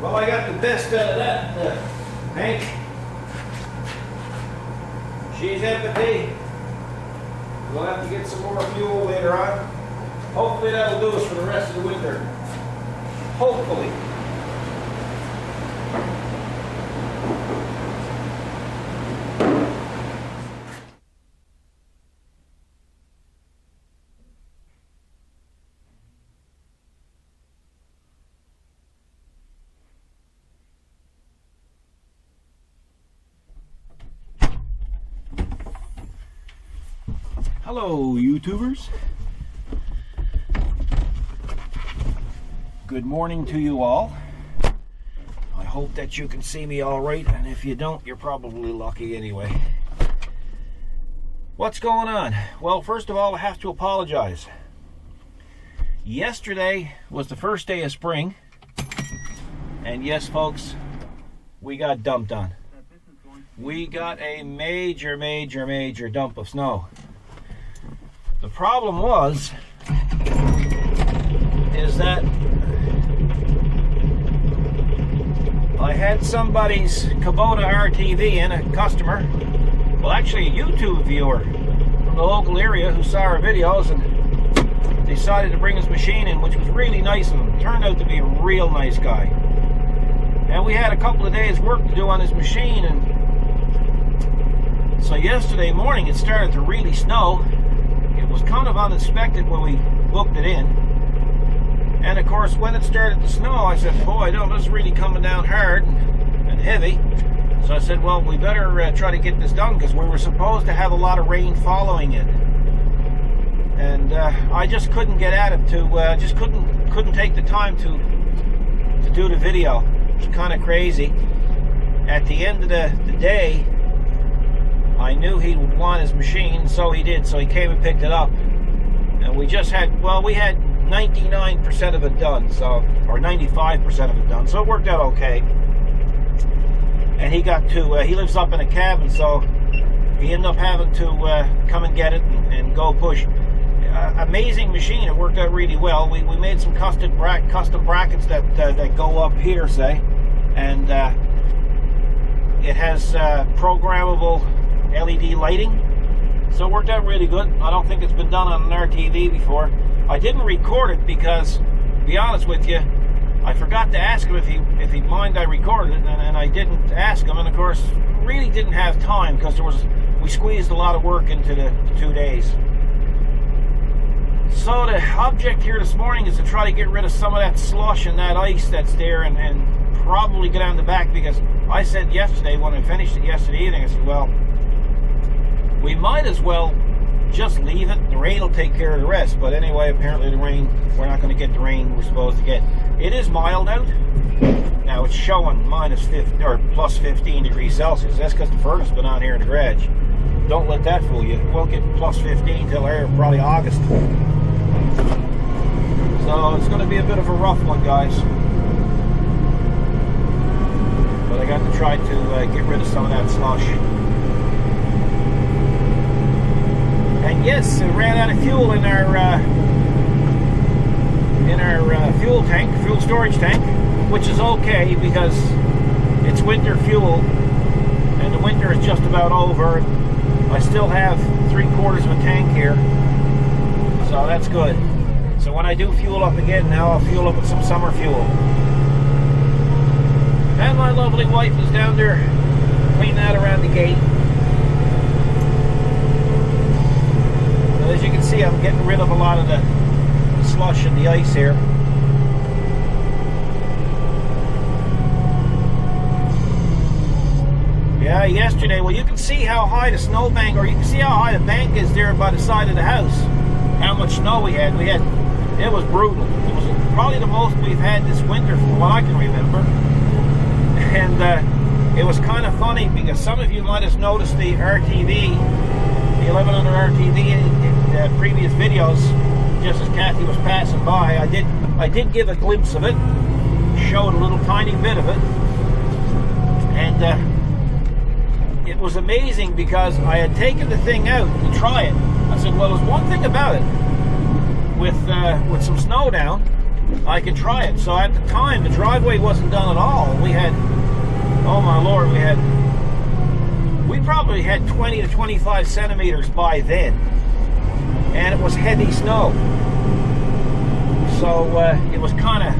Well, I got the best out of that, Hank. She's empty. We'll have to get some more fuel later on. Hopefully that'll do us for the rest of the winter. Hopefully. Hello, YouTubers. Good morning to you all. I hope that you can see me all right, and if you don't, you're probably lucky anyway. What's going on? Well, first of all, I have to apologize. Yesterday was the first day of spring, and yes, folks, we got dumped on. We got a major dump of snow. The problem is that I had somebody's Kubota RTV in, a customer, well actually a YouTube viewer from the local area who saw our videos and decided to bring his machine in, which was really nice and turned out to be a real nice guy. And we had a couple of days work to do on his machine, and so yesterday morning it started to really snow. It was kind of unexpected when we booked it in. And of course, when it started to snow, I said, boy, no, this is really coming down hard and heavy. So I said, well, we better try to get this done, because we were supposed to have a lot of rain following it. And I just couldn't get at it just couldn't take the time to do the video. It was kind of crazy. At the end of the day, I knew he would want his machine, so he did. So he came and picked it up, and we had 99% of it done, so, or 95% of it done, so it worked out okay. And he got to, he lives up in a cabin, so he ended up having to come and get it and go push. Amazing machine. It worked out really well. We made some custom brackets that go up here, say, and it has programmable LED lighting, so it worked out really good. I don't think it's been done on an RTV before. I didn't record it because, to be honest with you, I forgot to ask him if he'd mind I recorded it, and I didn't ask him, and of course really didn't have time, because we squeezed a lot of work into the 2 days. So the object here this morning is to try to get rid of some of that slush and that ice that's there, and probably go down the back, because I said yesterday, when I finished it yesterday evening, I said, well, we might as well just leave it. The rain will take care of the rest. But anyway, apparently the rain, we're not going to get the rain we're supposed to get. It is mild out. Now it's showing minus 50 or plus 15 degrees Celsius. That's because the furnace has been on here in the garage. Don't let that fool you. It won't get plus 15 till probably August. So it's going to be a bit of a rough one, guys. But I got to try to get rid of some of that slush. And yes, it ran out of fuel in our fuel storage tank, which is okay because it's winter fuel, and the winter is just about over. I still have 3/4 of a tank here, so that's good. So when I do fuel up again, now I'll fuel up with some summer fuel. And my lovely wife is down there cleaning out around the gate. As you can see, I'm getting rid of a lot of the slush and the ice here. Yeah, yesterday, well, you can see how high the snowbank, or you can see how high the bank is there by the side of the house. How much snow we had. It was brutal. It was probably the most we've had this winter from what I can remember. And it was kind of funny, because some of you might have noticed the RTV, the 1100 RTV in previous videos, just as Kathy was passing by. I did give a glimpse of it, showed a little tiny bit of it, and it was amazing because I had taken the thing out to try it. I said, well, there's one thing about it, with some snow down, I can try it. So at the time, the driveway wasn't done at all. We had, oh my Lord, we probably had 20 to 25 centimeters by then. And it was heavy snow. So it was kind of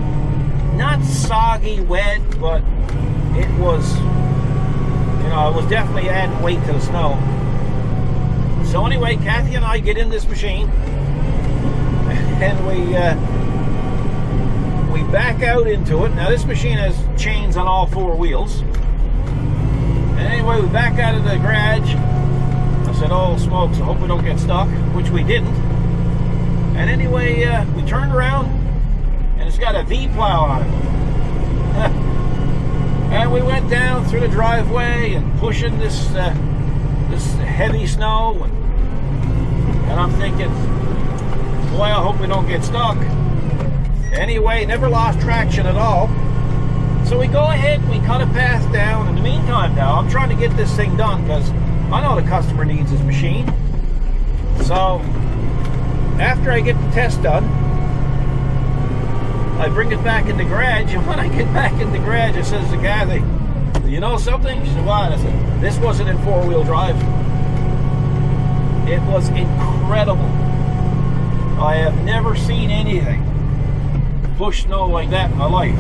not soggy wet, but it was, you know, it was definitely adding weight to the snow. So anyway, Kathy and I get in this machine and we back out into it. Now this machine has chains on all four wheels. And anyway, we back out of the garage. I said, oh smokes, I hope we don't get stuck, which we didn't. And anyway, we turned around and it's got a V-plow on it. And we went down through the driveway and pushing this this heavy snow, and I'm thinking, boy, I hope we don't get stuck. Anyway, never lost traction at all. So we go ahead and we cut a path down. In the meantime now, I'm trying to get this thing done because I know the customer needs his machine. So after I get the test done, I bring it back in the garage, and when I get back in the garage, I says to Kathy, you know something? She said, what? I said, this wasn't in four-wheel drive. It was incredible. I have never seen anything push snow like that in my life.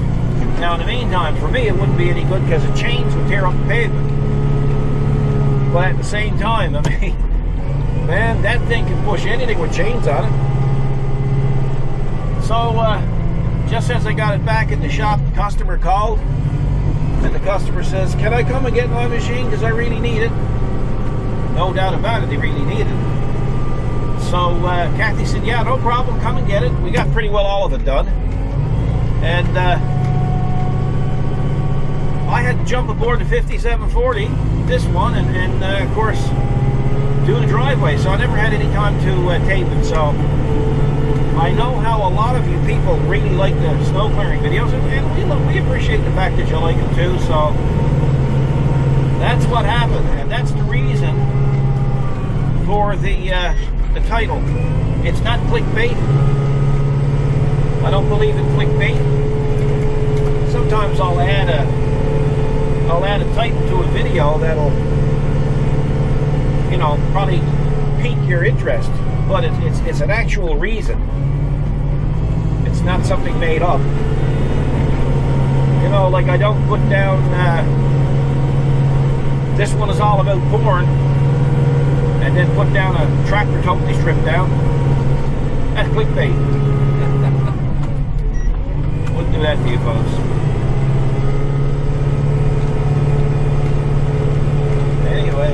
Now, in the meantime, for me, it wouldn't be any good because the chains would tear up the pavement. But at the same time, I mean, man, that thing can push anything with chains on it. So, just as I got it back in the shop, the customer called, and the customer says, can I come and get my machine because I really need it? No doubt about it, they really need it. So Kathy said, yeah, no problem, come and get it. We got pretty well all of it done. And I had to jump aboard the 5740, this one, and of course, do the driveway. So I never had any time to tape it. So I know how a lot of you people really like the snow clearing videos, and we appreciate the fact that you like them too. So that's what happened, and that's the reason for the title. It's not clickbait. I don't believe in clickbait. Sometimes I'll add a title to a video that'll, you know, probably pique your interest, but it's an actual reason. It's not something made up. You know, like I don't put down this one is all about porn and then put down a tractor totally stripped down. That's clickbait. Wouldn't do that to you folks. Anyway,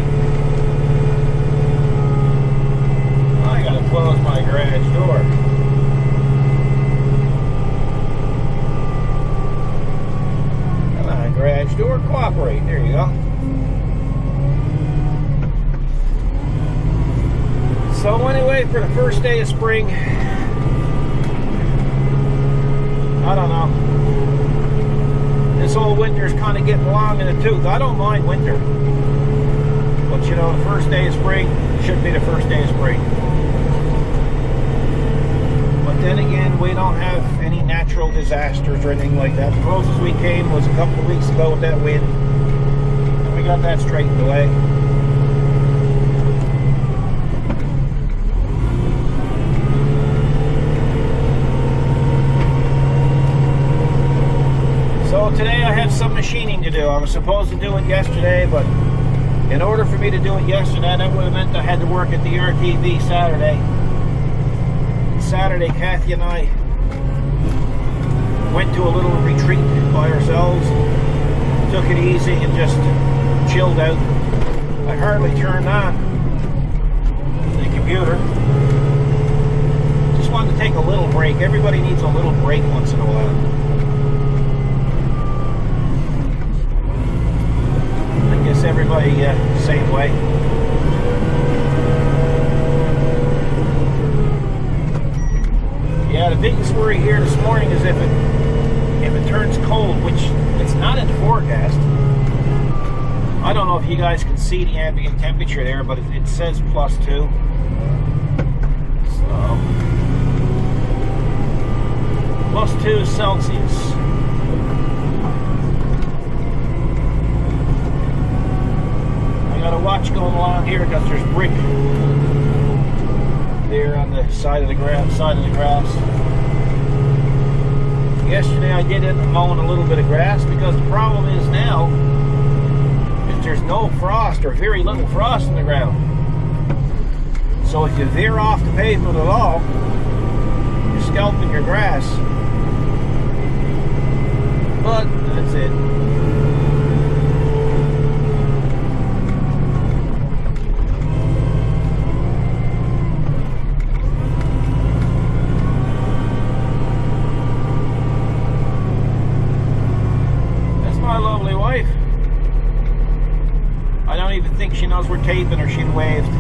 I gotta close my garage door. Come on, garage door, cooperate. There you go. So anyway, for the first day of spring, I don't know. This old winter's kind of getting long in the tooth. I don't mind winter. But you know, the first day of spring should be the first day of spring. But then again, we don't have any natural disasters or anything like that. The closest we came was a couple of weeks ago with that wind. And we got that straightened away. So today I have some machining to do. I was supposed to do it yesterday, but in order for me to do it yesterday, that would have meant I had to work at the RTV Saturday. And Saturday, Kathy and I went to a little retreat by ourselves, took it easy and just chilled out. I hardly turned on the computer. Just wanted to take a little break. Everybody needs a little break once in a while. Everybody same way. Yeah, the biggest worry here this morning is if it turns cold, which it's not in the forecast. I don't know if you guys can see the ambient temperature there, but it says +2. So +2 Celsius. I got a watch going along here because there's brick there on the side of the grass. Yesterday I did end up mowing a little bit of grass because the problem is now is there's no frost or very little frost in the ground. So if you veer off the pavement at all, you're scalping your grass. But that's it. I don't even think she knows we're taping or she'd waved.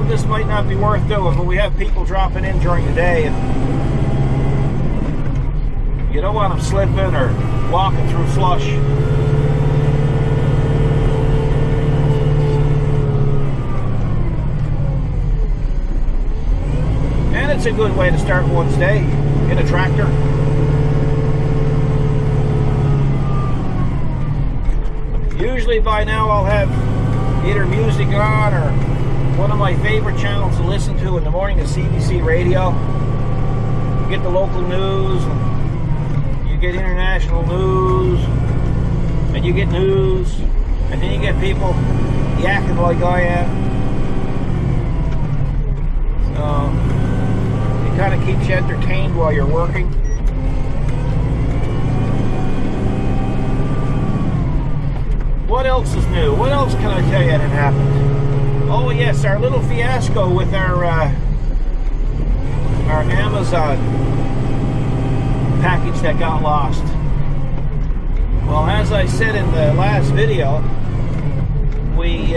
This might not be worth doing, but we have people dropping in during the day, and you don't want them slipping or walking through slush. And it's a good way to start one's day in a tractor. Usually by now I'll have either music on or one of my favorite channels to listen to in the morning is CBC Radio. You get the local news, and you get international news, and you get news, and then you get people yakking like I am. So it kind of keeps you entertained while you're working. What else is new? What else can I tell you that happened? Oh yes, our little fiasco with our Amazon package that got lost. Well, as I said in the last video, we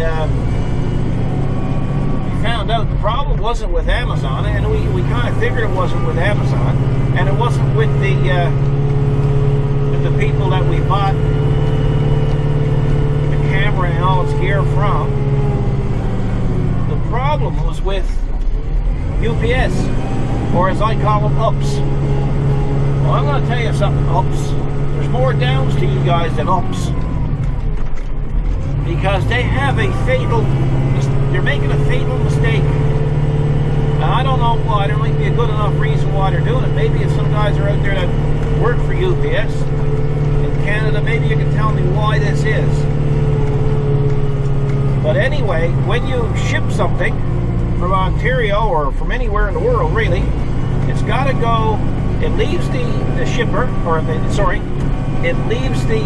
found out the problem wasn't with Amazon, and we kind of figured it wasn't with Amazon, and it wasn't with the people that we bought the camera and all its gear from. Problem was with UPS, or as I call them, ups. Well, I'm going to tell you something, ups. There's more downs to you guys than ups, because they have they're making a fatal mistake. Now, I don't know why. There might be a good enough reason why they're doing it. Maybe if some guys are out there that work for UPS in Canada, maybe you can tell me why this is. But anyway, when you ship something from Ontario or from anywhere in the world, really, it's got to go. It leaves the shipper, it leaves the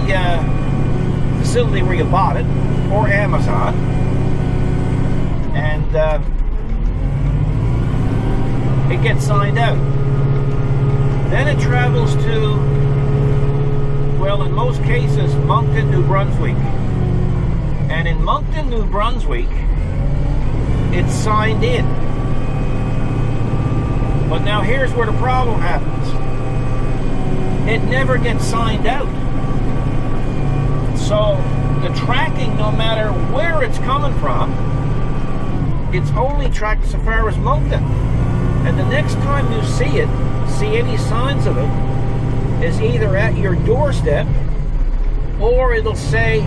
facility where you bought it, or Amazon, and it gets signed out. Then it travels to, well, in most cases, Moncton, New Brunswick. And in Moncton, New Brunswick, it's signed in. But now here's where the problem happens. It never gets signed out. So the tracking, no matter where it's coming from, it's only tracked so far as Moncton. And the next time you see any signs of it, is either at your doorstep, or it'll say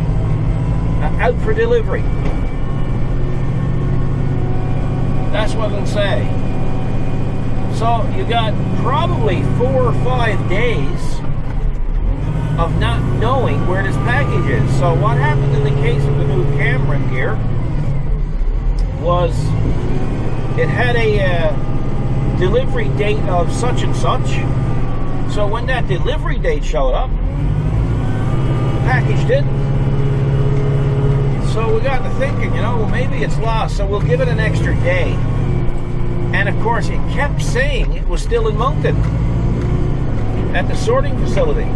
out for delivery. That's what it'll say. So you got probably 4 or 5 days of not knowing where this package is. So what happened in the case of the new camera here was it had a delivery date of such and such. So when that delivery date showed up, the package didn't. So we got to thinking, well, maybe it's lost, so we'll give it an extra day. And of course, it kept saying it was still in Moncton at the sorting facility.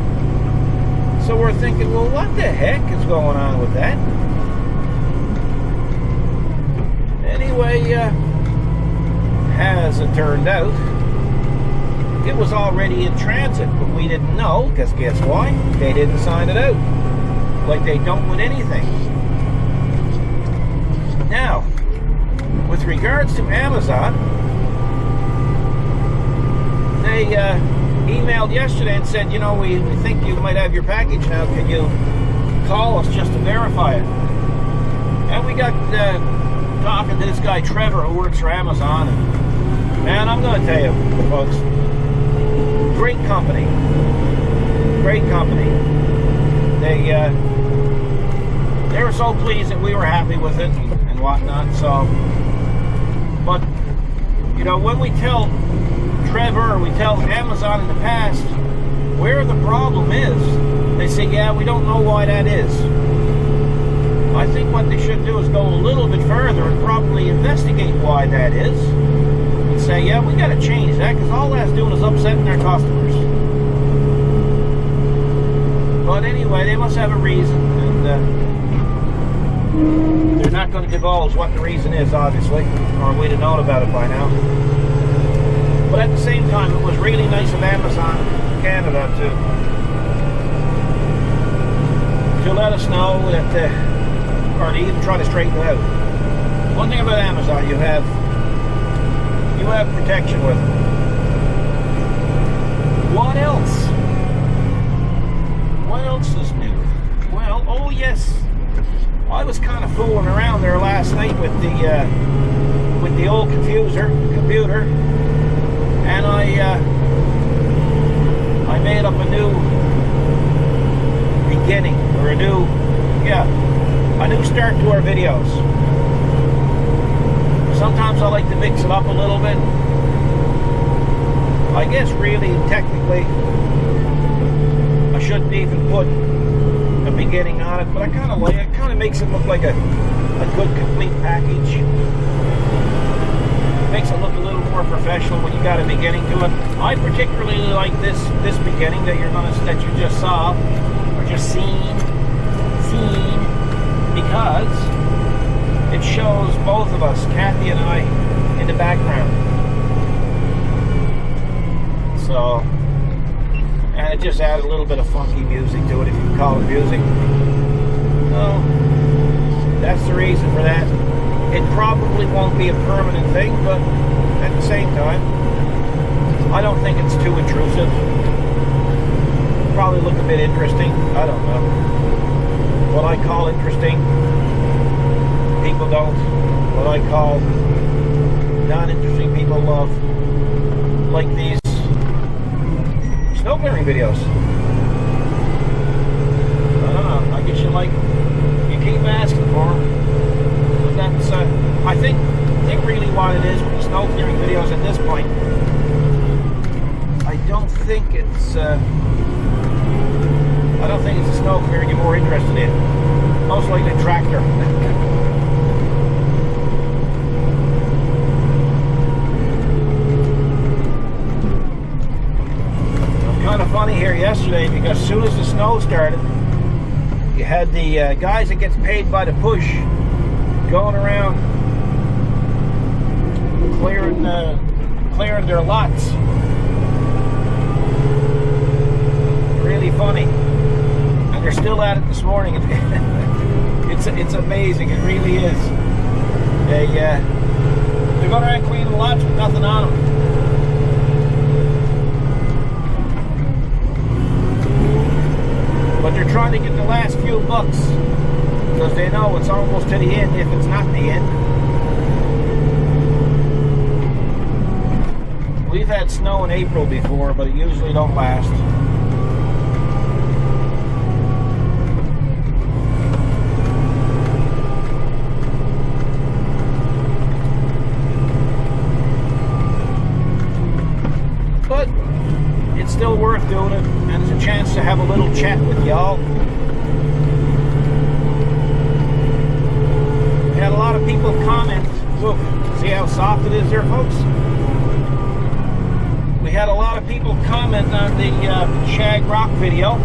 So we're thinking, well, what the heck is going on with that? Anyway, as it turned out, it was already in transit, but we didn't know, because guess why? They didn't sign it out, like they don't with anything. Now, with regards to Amazon, they emailed yesterday and said, you know, we think you might have your package now. Can you call us just to verify it? And we got talking to this guy Trevor who works for Amazon, and man, I'm going to tell you, folks, great company, great company. They were so pleased that we were happy with it and whatnot. So, but you know, when we tell Trevor or we tell Amazon in the past where the problem is, they say, yeah, we don't know why that is. I think what they should do is go a little bit further and probably investigate why that is, and say, yeah, we got to change that, because all that's doing is upsetting their customers. But anyway, they must have a reason, and they're not going to divulge what the reason is, obviously, or we'd have known about it by now. But at the same time, it was really nice of Amazon Canada to let us know that, or to even try to straighten it out. One thing about Amazon, you have protection with them. What else? What else is new? Well, oh yes, I was kind of fooling around there last night with the old computer, and I made up a new beginning, or a new start to our videos. Sometimes I like to mix it up a little bit. I guess really, technically, I shouldn't even put a beginning on it, but I kind of like it. It kind of makes it look like a good, complete package. Makes it look a little more professional when you got a beginning to it. I particularly like this beginning that that you just saw, or just seen, because it shows both of us, Kathy and I, in the background. So, and it just added a little bit of funky music to it, if you can call it music. So, that's the reason for that. It probably won't be a permanent thing, but at the same time, I don't think it's too intrusive. Probably look a bit interesting. I don't know. What I call interesting, people don't. What I call non-interesting, people love. Like these snow clearing videos. I don't know. I guess you keep asking for them. But that's, I think really what it is with the snow clearing videos at this point. I don't think it's the snow clearing you're more interested in. Most likely tractor. Kind of funny here yesterday, because as soon as the snow started, you had the guys that gets paid by the push going around clearing their lots. Really funny, and they're still at it this morning. It's amazing. It really is. They're going around cleaning lots with nothing on them. But they're trying to get the last few bucks, because they know it's almost to the end, if it's not the end. We've had snow in April before, but it usually don't last. But it's still worth doing it, and it's a chance to have a little chat with y'all. We had a lot of people comment. Whoa, see how soft it is there, folks? We had a lot of people comment on the Shag Rock video.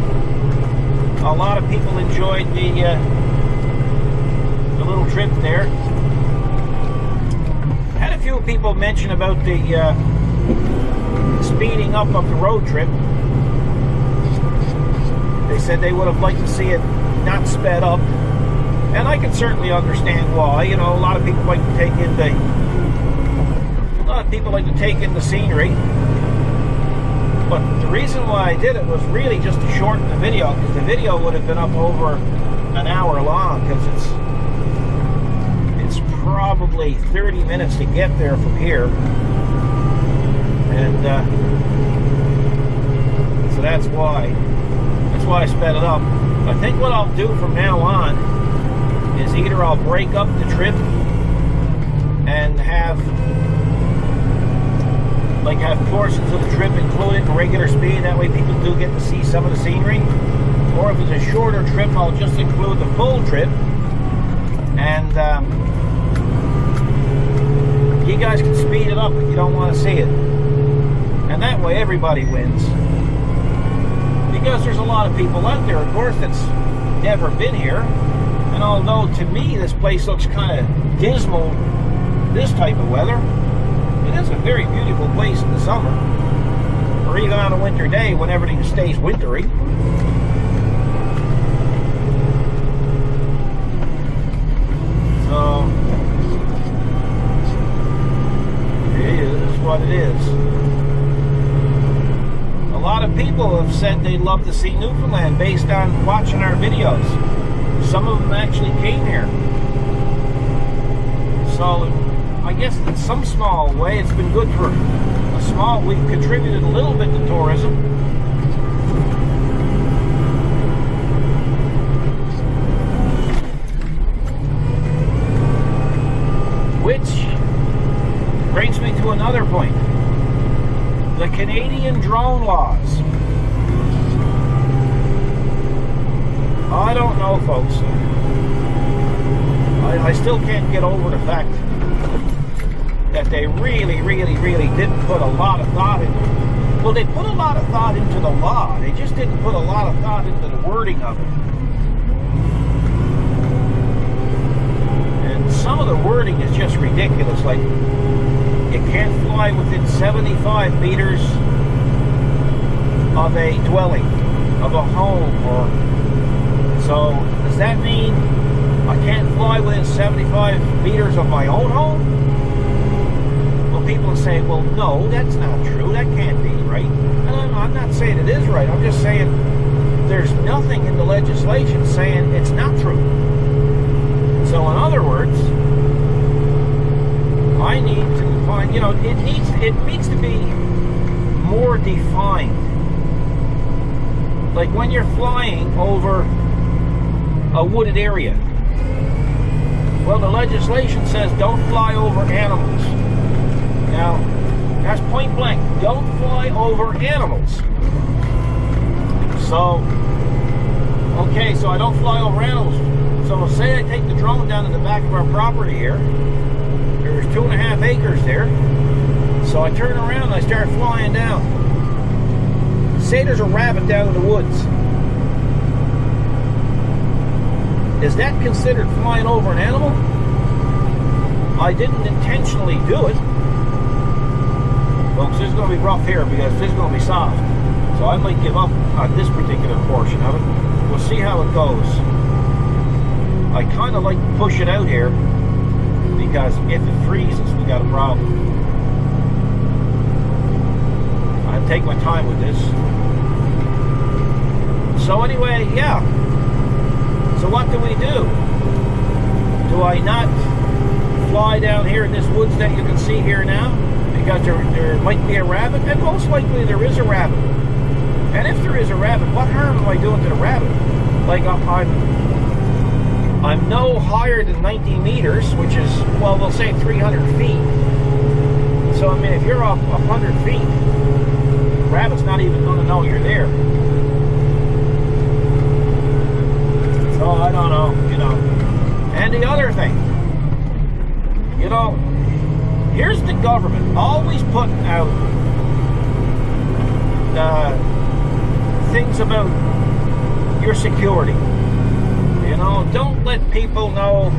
A lot of people enjoyed the little trip there. of people mention about the speeding up of the road trip. They said they would have liked to see it not sped up, and I can certainly understand why. You know, a lot of people like to take in the scenery. But the reason why I did it was really just to shorten the video, because the video would have been up over an hour long, because it's probably 30 minutes to get there from here. And so that's why I sped it up. I think what I'll do from now on is either I'll break up the trip and have portions of the trip included in regular speed. That way people do get to see some of the scenery. Or if it's a shorter trip, I'll just include the full trip, and you guys can speed it up if you don't want to see it. And that way everybody wins. Because there's a lot of people out there, of course, that's never been here. And although to me this place looks kind of dismal this type of weather, it is a very beautiful place in the summer, or even on a winter day when everything stays wintry. So it is what it is. A lot of people have said they'd love to see Newfoundland based on watching our videos. Some of them actually came here. So I guess in some small way it's been good for we've contributed a little bit to tourism. Which brings me to another point. The Canadian drone laws. I don't know, folks. I still can't get over the fact that they really didn't put a lot of thought into it. Well, they put a lot of thought into the law. They just didn't put a lot of thought into the wording of it. And some of the wording is just ridiculous. Like, you can't fly within 75 meters of a dwelling, of a home, or... So, does that mean I can't fly within 75 meters of my own home? Well, people say, well, no, that's not true. That can't be right. And I'm not saying it is right. I'm just saying there's nothing in the legislation saying it's not true. So, in other words, I need to find, you know, it needs to be more defined. Like when you're flying over a wooded area. Well, the legislation says don't fly over animals. Now, that's point blank. Don't fly over animals. So, okay, so I don't fly over animals. So say I take the drone down to the back of our property here. There's 2.5 acres there. So I turn around and I start flying down. Say there's a rabbit down in the woods. Is that considered flying over an animal? I didn't intentionally do it. Folks, this is going to be rough here because this is going to be soft. So I might give up on this particular portion of it. We'll see how it goes. I kind of like to push it out here because if it freezes, we got a problem. I'll take my time with this. So anyway, yeah. So what do we do? Do I not fly down here in this woods that you can see here now? Because there might be a rabbit, and most likely there is a rabbit. And if there is a rabbit, what harm am I doing to the rabbit? Like I'm no higher than 90 meters, which is, well, we'll say 300 feet. So, I mean, if you're up 100 feet, the rabbit's not even going to know you're there. So, I don't know, you know. And the other thing, you know, here's the government always putting out things about your security. You know, don't let people know,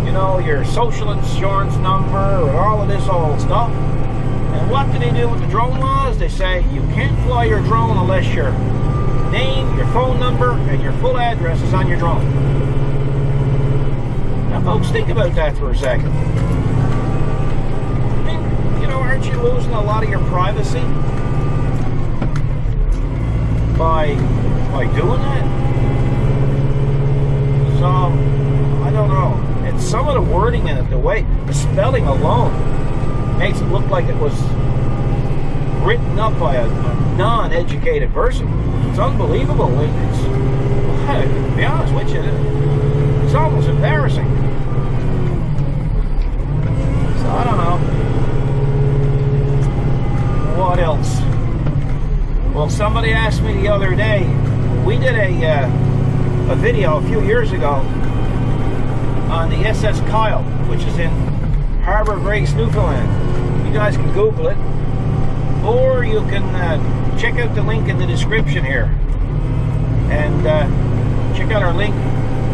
you know, your social insurance number and all of this old stuff. And what do they do with the drone laws? They say you can't fly your drone unless your name, your phone number, and your full address is on your drone. Now, folks, think about that for a second. I mean, you know, aren't you losing a lot of your privacy by doing that? So, I don't know. And some of the wording in it, the spelling alone makes it look like it was written up by a non-educated person. It's unbelievable. To be honest with you, it's almost embarrassing. So I don't know. What else? Well, somebody asked me the other day, we did a video a few years ago on the SS Kyle, which is in Harbour Grace, Newfoundland. You guys can Google it, or you can check out the link in the description here, and check out our link,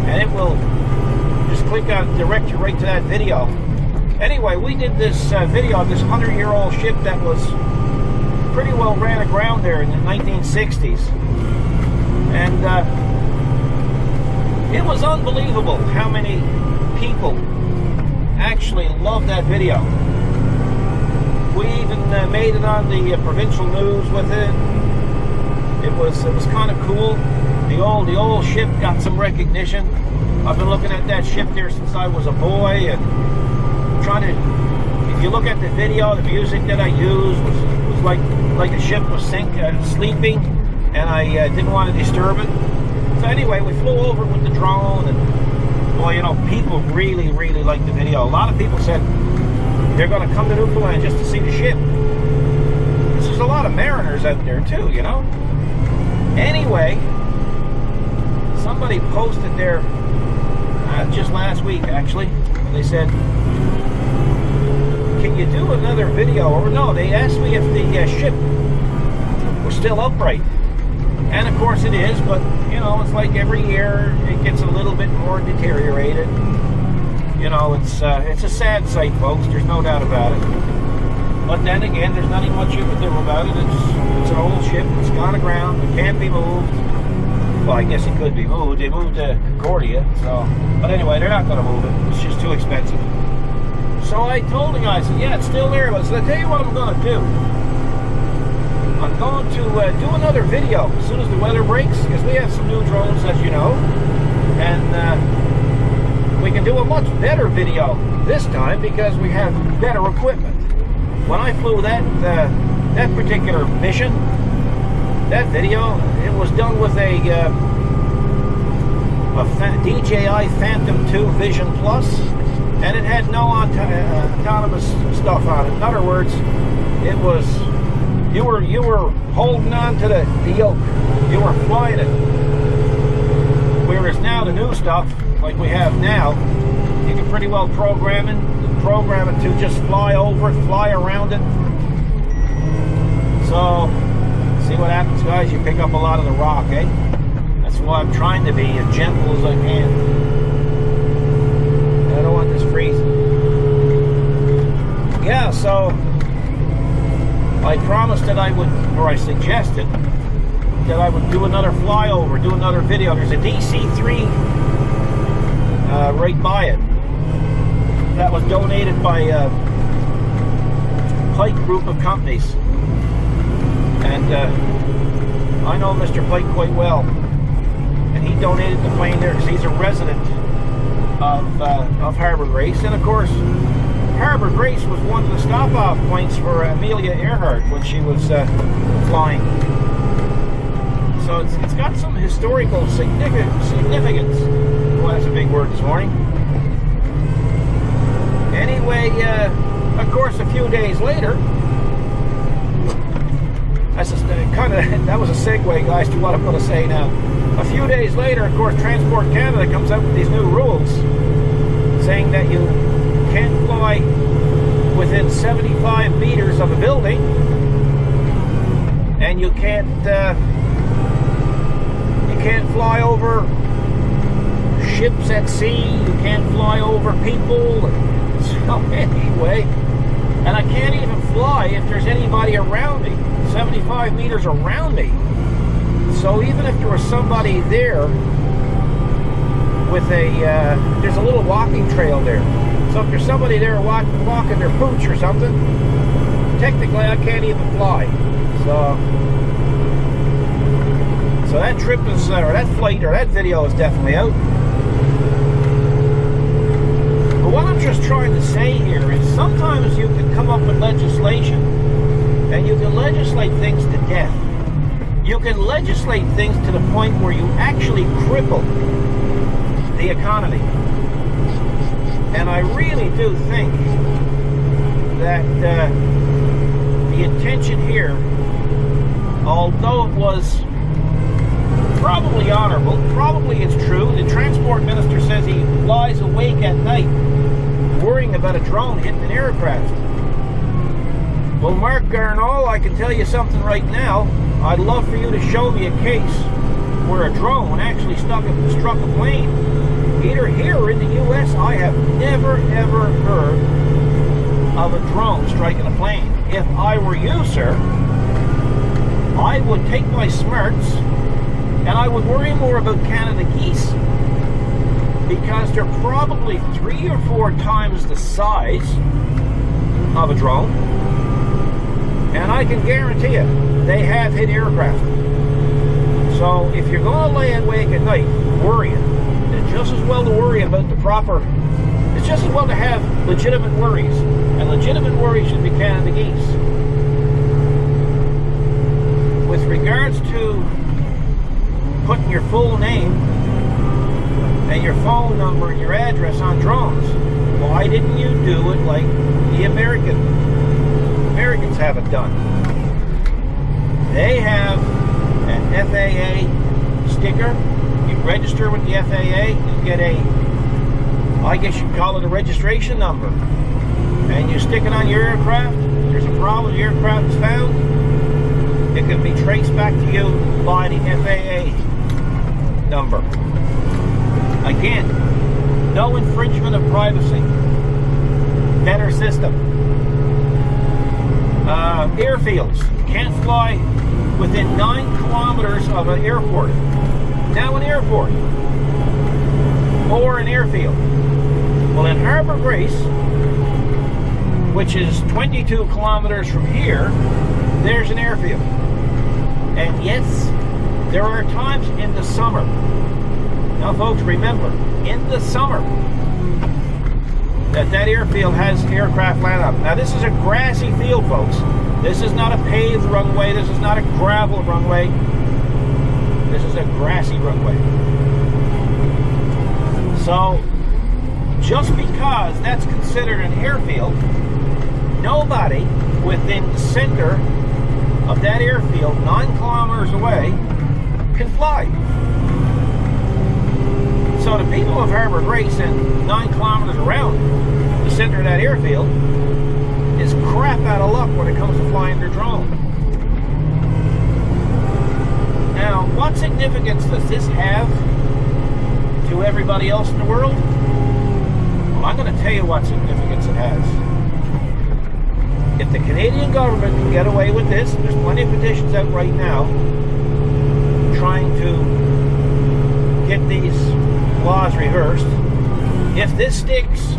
and it will just click on, direct you right to that video. Anyway, we did this video of this 100-year-old ship that was pretty well ran aground there in the 1960s, and it was unbelievable how many people actually loved that video. We even made it on the provincial news with it. It was kind of cool. The old ship got some recognition. I've been looking at that ship there since I was a boy, and trying to. If you look at the video, the music that I used was like the ship was sleeping, and I didn't want to disturb it. So anyway, we flew over with the drone, and boy, you know, people really liked the video. A lot of people said they're going to come to Newfoundland just to see the ship. There's a lot of mariners out there too, you know. Anyway, somebody posted there just last week, actually. They said, can you do another video? Or no, they asked me if the ship was still upright. And of course it is, but you know, it's like every year it gets a little bit more deteriorated. You know, it's a sad sight, folks. There's no doubt about it. But then again, there's nothing much you can do about it. It's an old ship. It's gone aground. It can't be moved. Well, I guess it could be moved. They moved to Concordia, so. But anyway, they're not going to move it. It's just too expensive. So I told the guy, I said, yeah, it's still there. But I said, I'll tell you what I'm going to do. I'm going to do another video as soon as the weather breaks, because we have some new drones, as you know, and we can do a much better video this time because we have better equipment. When I flew that particular mission, that video, it was done with a DJI Phantom 2 Vision Plus, and it had no autonomous stuff on it. In other words, it was you were holding on to the yoke. You were flying it. Whereas now the new stuff, like we have now, you can pretty well program it to just fly over it, fly around it. So, see what happens, guys? You pick up a lot of the rock, eh? That's why I'm trying to be as gentle as I can. I don't want this freezing. Yeah, so I promised that I would, or I suggested that I would do another flyover, do another video. There's a DC-3 right by it that was donated by a Pike group of companies, and I know Mr. Pike quite well, and he donated the plane there because he's a resident of Harbour Grace, and of course Harbour Grace was one of the stop-off points for Amelia Earhart when she was flying. So it's got some historical significance. Well, that's a big word this morning. Anyway, of course, a few days later, that was a segue, guys, to what I'm going to say now. A few days later, of course, Transport Canada comes out with these new rules saying that you can't fly within 75 meters of a building, and you can't fly over ships at sea, you can't fly over people. So anyway, and I can't even fly if there's anybody around me, 75 meters around me. So even if there was somebody there with there's a little walking trail there. So if there's somebody there walking their pooch or something, technically I can't even fly. So that trip is, or that flight, or that video is definitely out. But what I'm just trying to say here is sometimes you can come up with legislation and you can legislate things to death. You can legislate things to the point where you actually cripple the economy. And I really do think that the intention here, although it was probably honorable, probably it's true. The transport minister says he lies awake at night worrying about a drone hitting an aircraft. Well, Mark Garnall, I can tell you something right now. I'd love for you to show me a case where a drone actually struck a plane. Either here or in the U.S., I have never, ever heard of a drone striking a plane. If I were you, sir, I would take my smarts and I would worry more about Canada geese, because they're probably 3 or 4 times the size of a drone, and I can guarantee you they have hit aircraft. So if you're going to lay awake at night worrying, it's just as well to worry about it's just as well to have legitimate worries, and legitimate worries should be Canada geese. With regards to putting your full name and your phone number and your address on drones, why didn't you do it like the Americans have it done? They have an FAA sticker. You register with the FAA, you get I guess you'd call it a registration number, and you stick it on your aircraft. If there's a problem, the aircraft is found, it can be traced back to you by the FAA number. Again, no infringement of privacy. Better system. Airfields. You can't fly within 9 kilometers of an airport. Now an airport or an airfield. Well, in Harbour Grace, which is 22 kilometers from here, there's an airfield. And yes, there are times in the summer. Now, folks, remember, in the summer, that airfield has aircraft land up. Now, this is a grassy field, folks. This is not a paved runway. This is not a gravel runway. This is a grassy runway. So, just because that's considered an airfield, nobody within the center of that airfield, 9 kilometers away, can fly. So the people of Harbour Grace and 9 kilometers around the center of that airfield is crap out of luck when it comes to flying their drone. Now, what significance does this have to everybody else in the world? Well, I'm going to tell you what significance it has. If the Canadian government can get away with this, there's plenty of petitions out right now trying to get these laws reversed. If this sticks,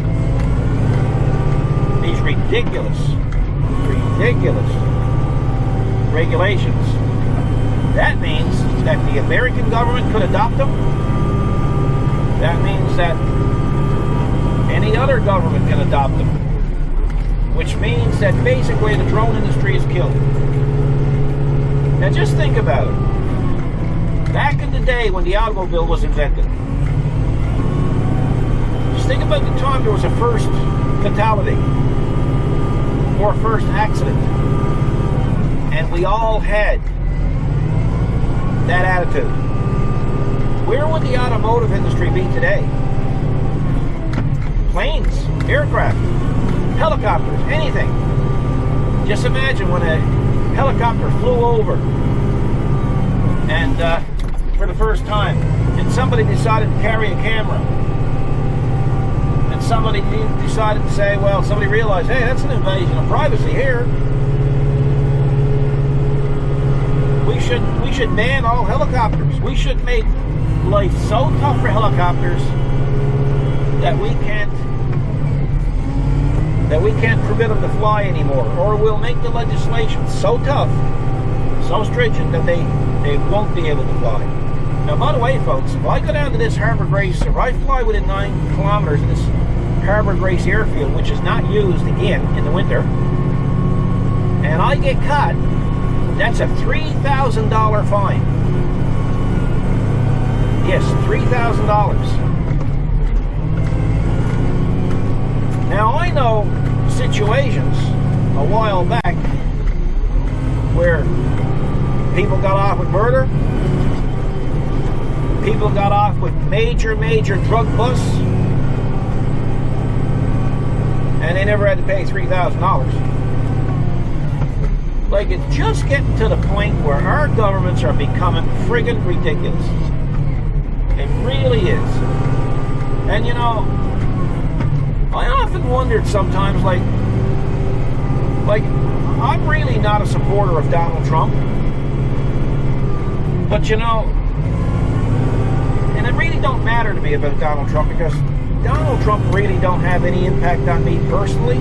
these ridiculous regulations, that means that the American government could adopt them. That means that any other government can adopt them, which means that basically the drone industry is killed. Now just think about it. Back in the day when the automobile was invented, just think about the time there was a first fatality or a first accident, and we all had that attitude. Where would the automotive industry be today? Planes, aircraft, helicopters, anything. Just imagine when a helicopter flew over and for the first time, and somebody decided to carry a camera, and somebody decided to say, well, somebody realized, hey, that's an invasion of privacy here. We should ban all helicopters. We should make life so tough for helicopters that we can't permit them to fly anymore, or we'll make the legislation so tough, so stringent that they won't be able to fly. Now, by the way, folks, if I go down to this Harbour Grace, if I fly within 9 kilometers of this Harbour Grace airfield, which is not used again in the winter, and I get caught, that's a $3,000 fine. Yes, $3,000. Now, I know situations a while back where people got off with murder, people got off with major drug busts, and they never had to pay $3,000. Like, it's just getting to the point where our governments are becoming friggin' ridiculous. It really is. And you know, I often wondered sometimes, like I'm really not a supporter of Donald Trump, but you know, and it really don't matter to me about Donald Trump, because Donald Trump really don't have any impact on me personally,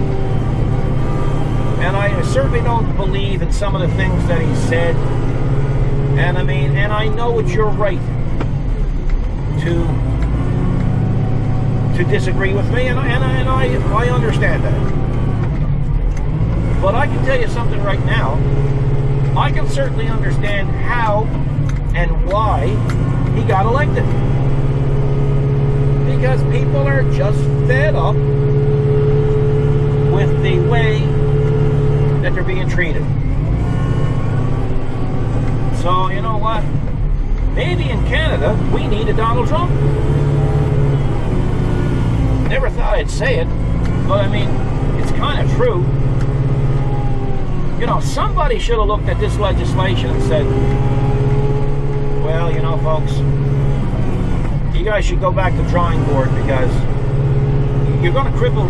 and I certainly don't believe in some of the things that he said, and I mean, and I know it's your right to disagree with me, and I understand that. But I can tell you something right now. I can certainly understand how and why he got elected. Because people are just fed up with the way that they're being treated. So, you know what? Maybe in Canada, we need a Donald Trump. Never thought I'd say it, but I mean, it's kind of true. You know, somebody should have looked at this legislation and said, well, you know, folks, you guys should go back to the drawing board, because you're going to cripple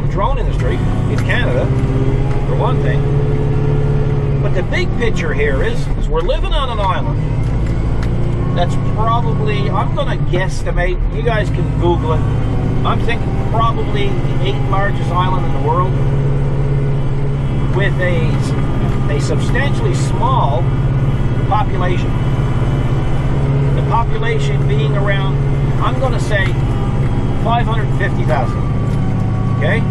the drone industry in Canada, for one thing. But the big picture here is we're living on an island that's probably, I'm going to guesstimate, you guys can Google it, I'm thinking probably the 8th largest island in the world, with a substantially small population. The population being around, I'm going to say, 550,000. Okay?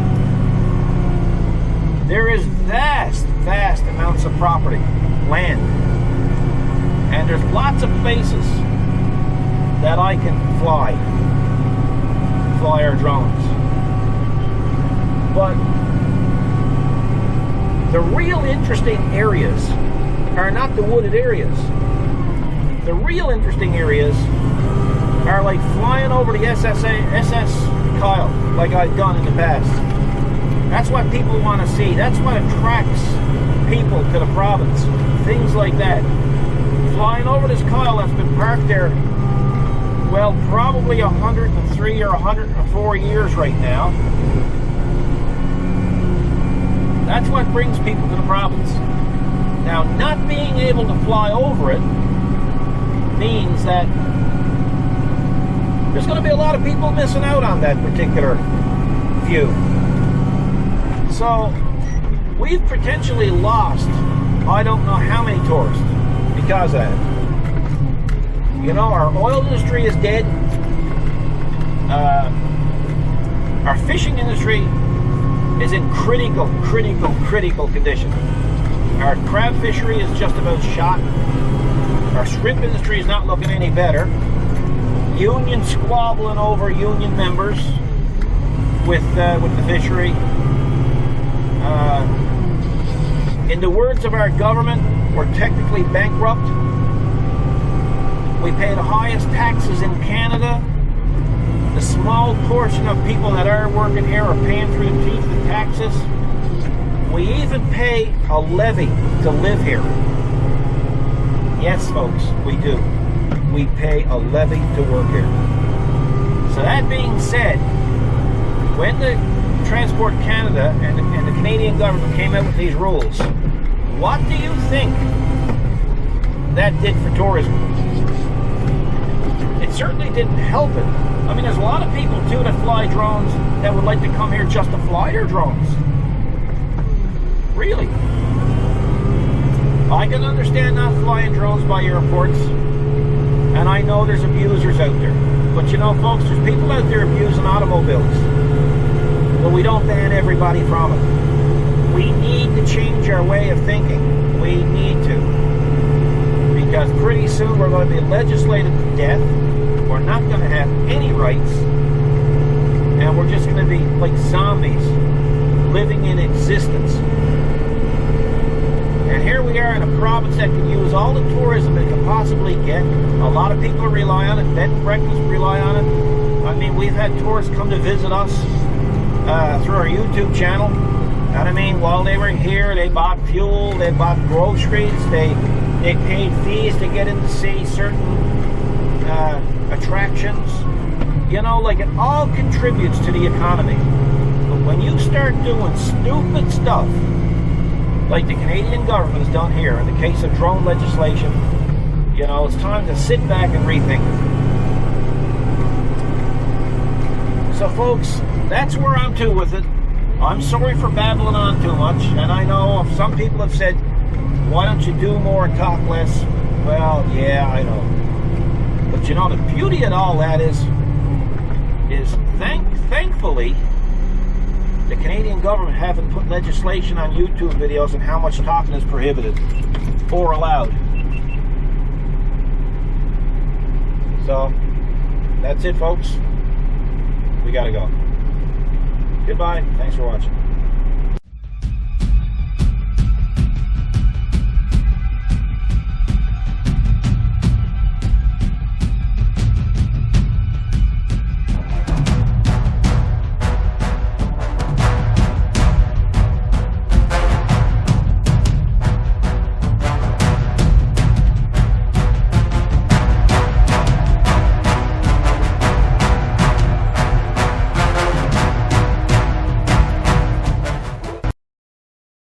There is vast amounts of property, land. And there's lots of places that I can fly our drones. But the real interesting areas are not the wooded areas. The real interesting areas are like flying over the SS Kyle, like I've done in the past. That's what people want to see. That's what attracts people to the province. Things like that. Flying over this Kyle that's been parked there, well, probably 103 or 104 years right now. That's what brings people to the province. Now, not being able to fly over it means that there's going to be a lot of people missing out on that particular view. So, we've potentially lost, I don't know how many tourists because of that. You know, our oil industry is dead. Our fishing industry is in critical condition. Our crab fishery is just about shot. Our shrimp industry is not looking any better. Unions squabbling over union members with the fishery. In the words of our government, we're technically bankrupt. We pay the highest taxes in Canada. The small portion of people that are working here are paying through the teeth in taxes. We even pay a levy to live here. Yes, folks, we do. we pay a levy to work here. So that being said, when the Transport Canada and the Canadian government came out with these rules, what do you think that did for tourism? It certainly didn't help it. I mean, there's a lot of people too that fly drones that would like to come here just to fly their drones. Really. I can understand not flying drones by airports, and I know there's abusers out there. But you know, folks, there's people out there abusing automobiles. But we don't ban everybody from it. We need to change our way of thinking. We need to. Because pretty soon we're going to be legislated to death. We're not going to have any rights. And we're just going to be like zombies living in existence. And here we are in a province that can use all the tourism it can possibly get. A lot of people rely on it. Bed and breakfast rely on it. I mean, we've had tourists come to visit us through our YouTube channel. And I mean, while they were here, they bought fuel, they bought groceries, they paid fees to get in to see certain attractions. You know, like, it all contributes to the economy. But when you start doing stupid stuff, like the Canadian government has done here in the case of drone legislation, you know, it's time to sit back and rethink. So folks, that's where I'm to with it. I'm sorry for babbling on too much, and I know some people have said, why don't you do more and talk less? Well, yeah, I know. But you know, the beauty of all that is thankfully, the Canadian government haven't put legislation on YouTube videos on how much talking is prohibited or allowed. So, that's it, folks. We gotta go. Goodbye. Thanks for watching.